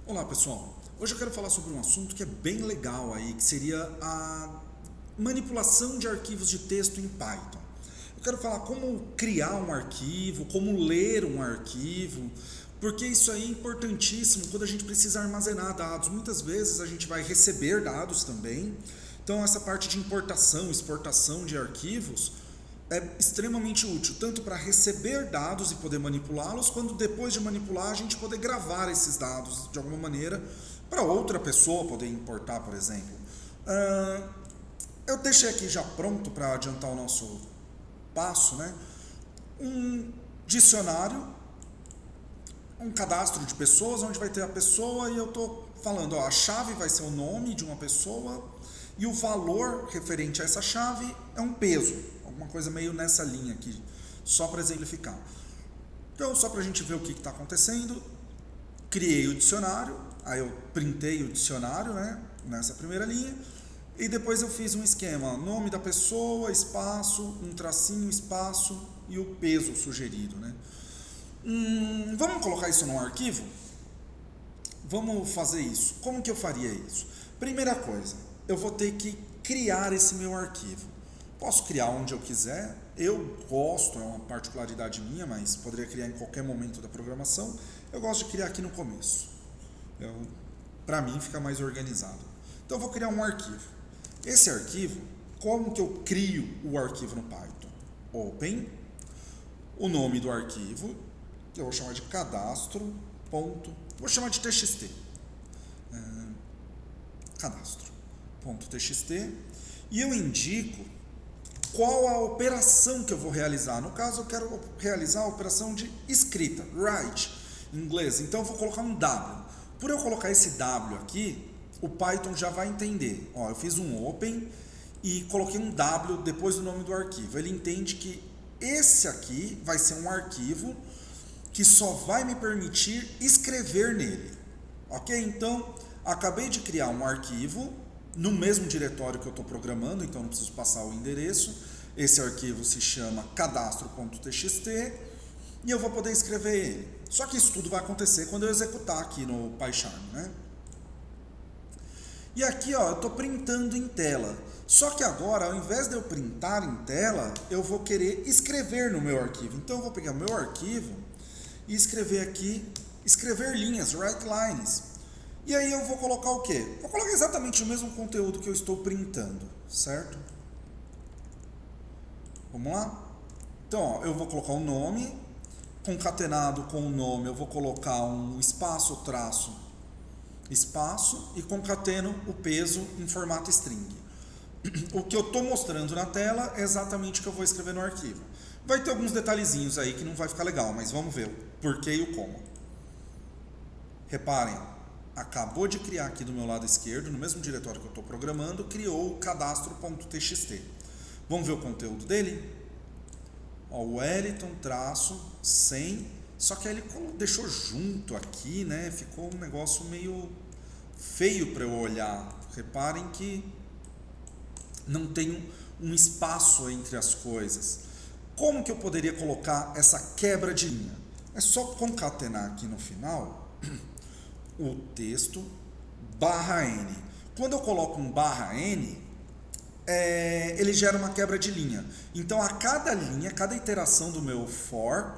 Olá pessoal, hoje eu quero falar sobre um assunto que é bem legal aí, que seria a manipulação de arquivos de texto em Python. Eu quero falar como criar um arquivo, como ler um arquivo, porque isso aí é importantíssimo quando a gente precisa armazenar dados. Muitas vezes a gente vai receber dados também, então essa parte de importação, exportação de arquivos é extremamente útil, tanto para receber dados e poder manipulá-los, quanto depois de manipular a gente poder gravar esses dados de alguma maneira para outra pessoa poder importar, por exemplo. Eu deixei aqui já pronto para adiantar o nosso passo, né? Um dicionário, um cadastro de pessoas, onde vai ter a pessoa e eu estou falando, ó, a chave vai ser o nome de uma pessoa e o valor referente a essa chave é um peso, alguma coisa meio nessa linha aqui, só para exemplificar. Então, só para a gente ver o que está acontecendo, criei o dicionário, aí eu printei o dicionário, né, nessa primeira linha, e depois eu fiz um esquema, nome da pessoa, espaço, um tracinho, espaço e o peso sugerido, né. Vamos colocar isso num arquivo? Vamos fazer isso. Como que eu faria isso? Primeira coisa, eu vou ter que criar esse meu arquivo. Posso criar onde eu quiser, eu gosto, é uma particularidade minha, mas poderia criar em qualquer momento da programação. Eu gosto de criar aqui no começo. Para mim fica mais organizado. Então eu vou criar um arquivo. Esse arquivo, como que eu crio o arquivo no Python? Open, o nome do arquivo, que eu vou chamar de cadastro, ponto, vou chamar de txt. Cadastro.txt, e eu indico qual a operação que eu vou realizar. No caso, eu quero realizar a operação de escrita, write, em inglês. Então, eu vou colocar um W. Por eu colocar esse W aqui, o Python já vai entender. Ó, eu fiz um open e coloquei um W depois do nome do arquivo. Ele entende que esse aqui vai ser um arquivo que só vai me permitir escrever nele. Ok? Então, acabei de criar um arquivo no mesmo diretório que eu estou programando, então não preciso passar o endereço. Esse arquivo se chama cadastro.txt e eu vou poder escrever ele. Só que isso tudo vai acontecer quando eu executar aqui no PyCharm, né? E aqui, ó, eu estou printando em tela. Só que agora, ao invés de eu printar em tela, eu vou querer escrever no meu arquivo. Então eu vou pegar o meu arquivo e escrever aqui, escrever linhas, write lines. E aí eu vou colocar o quê? Vou colocar exatamente o mesmo conteúdo que eu estou printando, certo? Vamos lá? Então, ó, eu vou colocar o nome, concatenado com o nome, eu vou colocar um espaço, traço, espaço, e concateno o peso em formato string. O que eu estou mostrando na tela é exatamente o que eu vou escrever no arquivo. Vai ter alguns detalhezinhos aí que não vai ficar legal, mas vamos ver o porquê e o como. Reparem, acabou de criar aqui do meu lado esquerdo, no mesmo diretório que eu estou programando, criou o cadastro.txt. Vamos ver o conteúdo dele? Ó, o Wellington, traço, 100, só que aí ele deixou junto aqui, né? Ficou um negócio meio feio para eu olhar. Reparem que não tem um espaço entre as coisas. Como que eu poderia colocar essa quebra de linha? É só concatenar aqui no final o texto /n. Quando eu coloco um /n, ele gera uma quebra de linha. Então, a cada linha, cada iteração do meu for,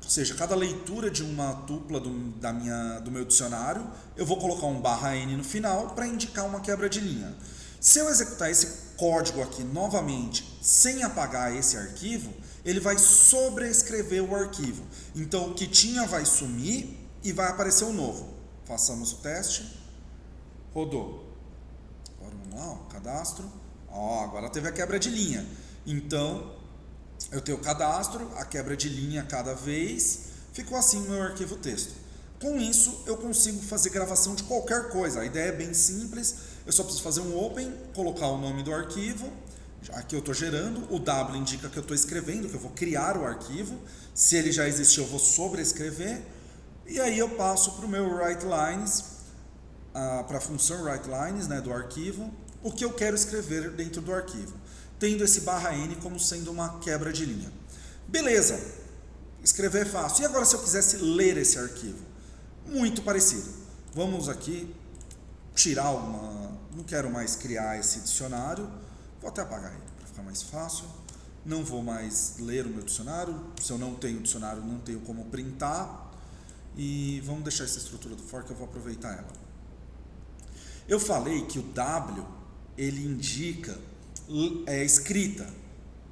ou seja, cada leitura de uma tupla do meu dicionário, eu vou colocar um /n no final para indicar uma quebra de linha. Se eu executar esse código aqui novamente, sem apagar esse arquivo, ele vai sobrescrever o arquivo. Então, o que tinha vai sumir e vai aparecer o novo. Façamos o teste. Rodou. Agora vamos lá, ó, cadastro. Ó, agora teve a quebra de linha. Então, eu tenho o cadastro, a quebra de linha cada vez. Ficou assim o meu arquivo texto. Com isso, eu consigo fazer gravação de qualquer coisa. A ideia é bem simples. Eu só preciso fazer um open, colocar o nome do arquivo. Aqui eu estou gerando. O W indica que eu estou escrevendo, que eu vou criar o arquivo. Se ele já existir, eu vou sobrescrever. E aí eu passo para o meu writeLines, para a função writeLines, né, do arquivo, o que eu quero escrever dentro do arquivo, tendo esse /n como sendo uma quebra de linha. Beleza, escrever é fácil. E agora se eu quisesse ler esse arquivo? Muito parecido. Vamos aqui tirar não quero mais criar esse dicionário, vou até apagar ele para ficar mais fácil. Não vou mais ler o meu dicionário, se eu não tenho dicionário, não tenho como printar. E vamos deixar essa estrutura do for que eu vou aproveitar ela. Eu falei que o W, ele indica escrita.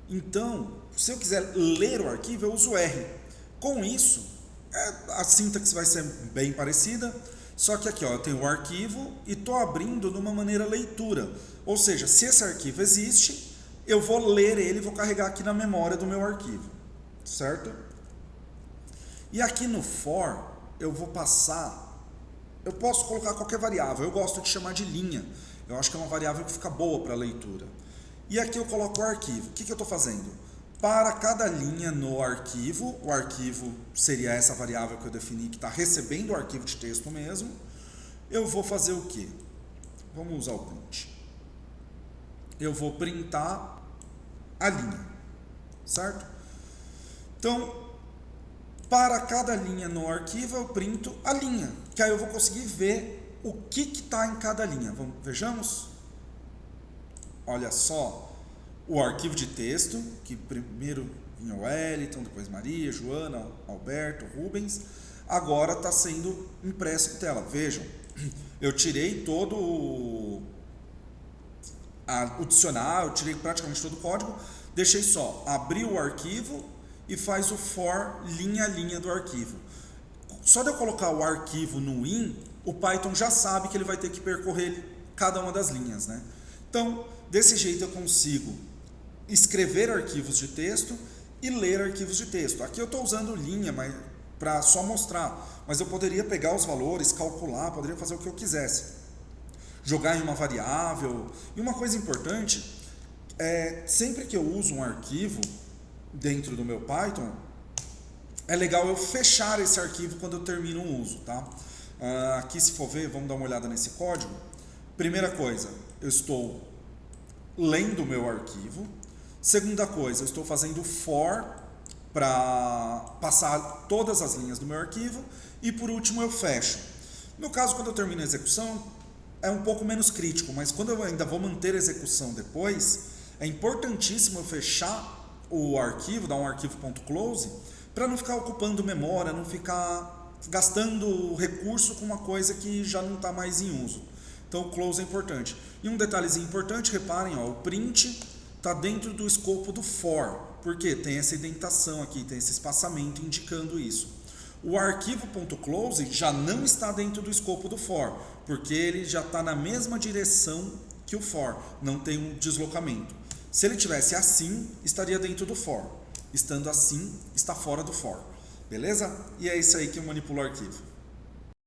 Então, se eu quiser ler o arquivo, eu uso R. Com isso, a sintaxe vai ser bem parecida, só que aqui ó, eu tenho o arquivo e estou abrindo de uma maneira leitura. Ou seja, se esse arquivo existe, eu vou ler ele e vou carregar aqui na memória do meu arquivo, certo? E aqui no for, eu vou passar, eu posso colocar qualquer variável, eu gosto de chamar de linha, eu acho que é uma variável que fica boa para leitura. E aqui eu coloco o arquivo. O que eu estou fazendo? Para cada linha no arquivo, o arquivo seria essa variável que eu defini que está recebendo o arquivo de texto mesmo, eu vou fazer o quê? Vamos usar o print. Eu vou printar a linha, certo? Então, para cada linha no arquivo, eu printo a linha, que aí eu vou conseguir ver o que está em cada linha. Vejamos? Olha só, o arquivo de texto, que primeiro vinha o Wellington, depois Maria, Joana, Alberto, Rubens, agora está sendo impresso em tela. Vejam, eu tirei todo o dicionário, eu tirei praticamente todo o código, deixei só abrir o arquivo e faz o for linha a linha do arquivo. Só de eu colocar o arquivo no in, o Python já sabe que ele vai ter que percorrer cada uma das linhas, né? Então, desse jeito eu consigo escrever arquivos de texto e ler arquivos de texto. Aqui eu estou usando linha para só mostrar, mas eu poderia pegar os valores, calcular, poderia fazer o que eu quisesse. Jogar em uma variável. E uma coisa importante, sempre que eu uso um arquivo dentro do meu Python, é legal eu fechar esse arquivo quando eu termino o uso, tá? Aqui, se for ver, vamos dar uma olhada nesse código. Primeira coisa, eu estou lendo o meu arquivo. Segunda coisa, eu estou fazendo for para passar todas as linhas do meu arquivo. E por último, eu fecho. No caso, quando eu termino a execução, é um pouco menos crítico, mas quando eu ainda vou manter a execução depois, é importantíssimo eu fechar o arquivo, dar um arquivo.close, para não ficar ocupando memória, não ficar gastando recurso com uma coisa que já não está mais em uso. Então o close é importante. E um detalhezinho importante, reparem, ó, o print está dentro do escopo do for, porque tem essa indentação aqui, tem esse espaçamento indicando isso. O arquivo.close já não está dentro do escopo do for, porque ele já está na mesma direção que o for, não tem um deslocamento. Se ele tivesse assim, estaria dentro do for. Estando assim, está fora do for. Beleza? E é isso aí que eu manipulo o arquivo.